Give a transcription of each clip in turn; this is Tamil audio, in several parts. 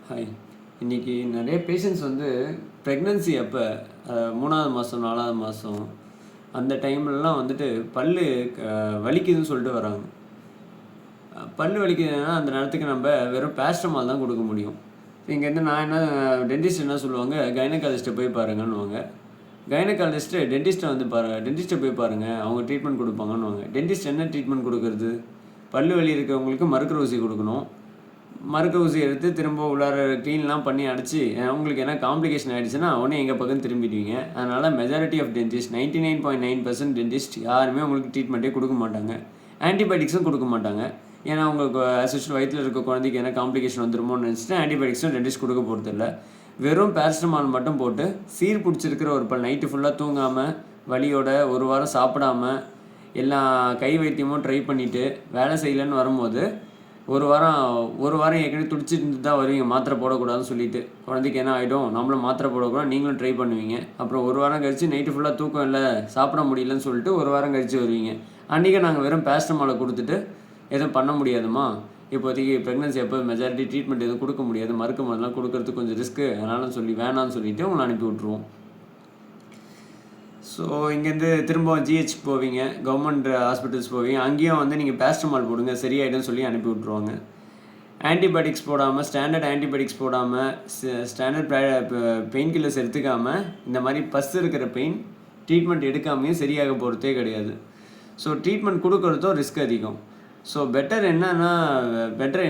ஹாய். இன்றைக்கி நிறைய பேஷண்ட்ஸ் வந்து ப்ரெக்னன்சி அப்போ 3ஆவது மாதம் 4ஆவது மாதம் அந்த டைம்லலாம் வந்துட்டு பல்லு வலிக்குதுன்னு சொல்லிட்டு வராங்க. பல்லு வலிக்குதுன்னா அந்த நேரத்துக்கு நம்ம வெறும் பேராசிட்டமால் தான் கொடுக்க முடியும். இங்கேருந்து நான் டென்டிஸ்ட் என்ன சொல்லுவாங்க, கைனகாலஜிஸ்ட்டை போய் பாருங்கன்னுவாங்க. டென்டிஸ்ட்டை வந்து டென்டிஸ்ட்டை போய் பாருங்கள், அவங்க ட்ரீட்மெண்ட் கொடுப்பாங்கன்னுவாங்க. டென்டிஸ்ட் என்ன ட்ரீட்மெண்ட் கொடுக்குறது? பல்லு வலி இருக்கிறவங்களுக்கு மருத்துவ ஊசி கொடுக்கணும். மருத்துவ ஊசி எடுத்து திரும்ப உள்ளார க்ளீன்லாம் பண்ணி அடைச்சி உங்களுக்கு என்ன காம்ப்ளிகேஷன் ஆகிடுச்சுன்னா உடனே எங்கள் பக்கம் திரும்பிடுவீங்க. அதனால் மெஜாரிட்டி ஆஃப் டென்டிஸ்ட் 99.9% டென்டிஸ்ட் யாருமே உங்களுக்கு ட்ரீட்மெண்ட்டே கொடுக்க மாட்டாங்க. ஆன்டிபயோட்டிக்ஸும் கொடுக்க மாட்டாங்க. ஏன்னா உங்களுக்கு அசிஸ்டல் வயிற்றில் இருக்க குழந்தைக்கு என்ன காம்ப்ளிகேஷன் வந்துருமோன்னு நினச்சிட்டு ஆன்டிபயோட்டிக்ஸும் டென்டிஸ்ட் கொடுக்க போகிறதில்ல. வெறும் பேராசிட்டமால் மட்டும் போட்டு சீர் பிடிச்சிருக்கிற ஒரு பல் நைட்டு ஃபுல்லாக தூங்காமல் வலியோட ஒரு வாரம் சாப்பிடாம எல்லா கை வைத்தியமும் ட்ரை பண்ணிவிட்டு வேலை செய்யலைன்னு வரும்போது ஒரு வாரம் ஏற்கனவே துடிச்சிட்டு தான் வருவீங்க, மாத்திரை போடக்கூடாதுன்னு சொல்லிட்டு. குழந்தைக்கு என்ன ஆகிடும், நம்மளும் மாத்திரை போடக்கூடாது, நீங்களும் ட்ரை பண்ணுவீங்க. அப்புறம் ஒரு வாரம் கழித்து நைட்டு ஃபுல்லாக தூக்கம் இல்லை, சாப்பிட முடியலன்னு சொல்லிட்டு ஒரு வாரம் கழித்து வருவீங்க. அன்றைக்கி நாங்கள் வெறும் பேராசிட்டமாலை கொடுத்துட்டு எதுவும் பண்ண முடியாதுமா, இப்போதைக்கு ப்ரெக்னன்சி எப்போ மெஜாரிட்டி ட்ரீட்மெண்ட் எதுவும் கொடுக்க முடியாது, மருத்துவமனைலாம் கொடுக்கறதுக்கு கொஞ்சம் ரிஸ்க்கு, அதனால வேணான்னு சொல்லிவிட்டு உங்களை அனுப்பி விட்ருவோம். ஸோ இங்கேருந்து திரும்ப ஜிஹெச்க்கு போவீங்க, கவர்மெண்ட் ஹாஸ்பிட்டல்ஸ் போவீங்க. அங்கேயும் வந்து நீங்கள் பேராசிட்டமால் போடுங்க சரியாயிடும்னு சொல்லி அனுப்பி விட்ருவாங்க. ஆன்டிபயோட்டிக்ஸ் போடாமல், ஸ்டாண்டர்ட் ஆன்டிபயோட்டிக்ஸ் போடாமல், ஸ்டாண்டர்ட் பெயின் கில்லர்ஸ் எடுத்துக்காமல், இந்த மாதிரி பஸ் இருக்கிற பெயின் ட்ரீட்மெண்ட் எடுக்காமையும் சரியாக போகிறதே கிடையாது. ஸோ ட்ரீட்மெண்ட் கொடுக்குறதும் ரிஸ்க் அதிகம். ஸோ பெட்டர்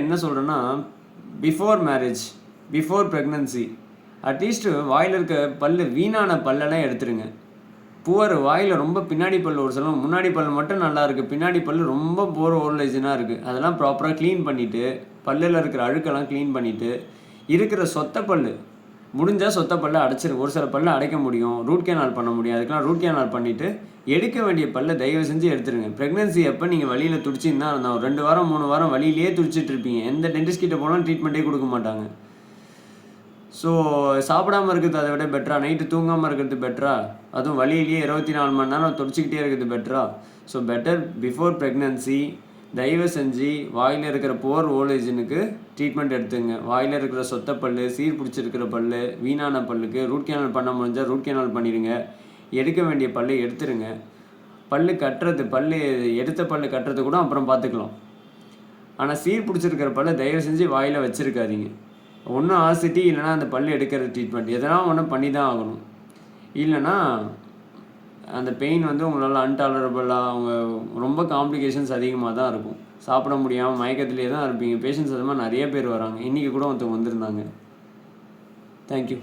என்ன சொல்கிறேன்னா, before marriage, before pregnancy at least வாயில் இருக்க வீணான பல்லெல்லாம் எடுத்துருங்க. வாயில் ரொம்ப பின்னாடி பல், ஒரு சில முன்னாடி பல் மட்டும் நல்லா இருக்குது, பின்னாடி பல் ரொம்ப ஓல்டேஜனாக இருக்குது. அதெல்லாம் ப்ராப்பராக க்ளீன் பண்ணிவிட்டு, பல்லில் இருக்கிற அழுக்கெல்லாம் க்ளீன் பண்ணிவிட்டு, இருக்கிற முடிஞ்சால் சொத்த பல்லை அடைச்சிருங்க. ஒரு சில பல்லை அடைக்க முடியும், ரூட் கேனால் பண்ண முடியும். அதுக்கெல்லாம் ரூட் கேனால் பண்ணிவிட்டு எடுக்க வேண்டிய பல்லை தயவு செஞ்சு எடுத்துருங்க. ப்ரெக்னன்சி அப்போ நீங்கள் வழியில் துடிச்சின்னா இருந்தால் 2 வாரம் 3 வாரம் வழியிலே துடிச்சிட்டு இருப்பீங்க. எந்த டென்டிஸ்ட் கிட்டே போனாலும் ட்ரீட்மெண்ட்டே கொடுக்க மாட்டாங்க. ஸோ சாப்பிடாமல் இருக்கிறது அதை விட பெட்டரா, நைட்டு தூங்காமல் இருக்கிறது பெட்டரா, அதுவும் வழியிலேயே 24 மணி நேரம் துடிச்சிக்கிட்டே இருக்கிறது பெட்டரா? ஸோ பெட்டர் பிஃபோர் ப்ரெக்னன்சி தயவு செஞ்சு வாயில் இருக்கிற ஓல்டேஜனுக்கு ட்ரீட்மெண்ட் எடுத்துங்க. வாயில் இருக்கிற சொத்த பல், சீர் பிடிச்சிருக்கிற பல், வீணான பல்லுக்கு ரூட் கேனால் பண்ண முடிஞ்சால் ரூட் கேனால் பண்ணிடுங்க. எடுக்க வேண்டிய பல்லை எடுத்துருங்க. எடுத்த பல் கட்டுறது கூட அப்புறம் பார்த்துக்கலாம். ஆனால் சீர் பிடிச்சிருக்கிற பல்லை தயவு செஞ்சு வாயில் வச்சுருக்காதீங்க. ஒன்றும் ஆசிட்டி இல்லைனா அந்த பல் எடுக்கிற ட்ரீட்மெண்ட் எதனால் ஒன்றும் பண்ணி தான் ஆகணும். இல்லைனா அந்த பெயின் வந்து உங்களால் அன்டாலரபிளாக, அவங்க ரொம்ப காம்ப்ளிகேஷன்ஸ் அதிகமாக தான் இருக்கும். சாப்பிட முடியாமல் மயக்கத்திலே தான் இருப்பீங்க. பேஷண்ட்ஸ் அது மாதிரி நிறைய பேர் வராங்க. இன்றைக்கி கூட ஒருத்தவங்க வந்திருந்தாங்க. தேங்க்யூ.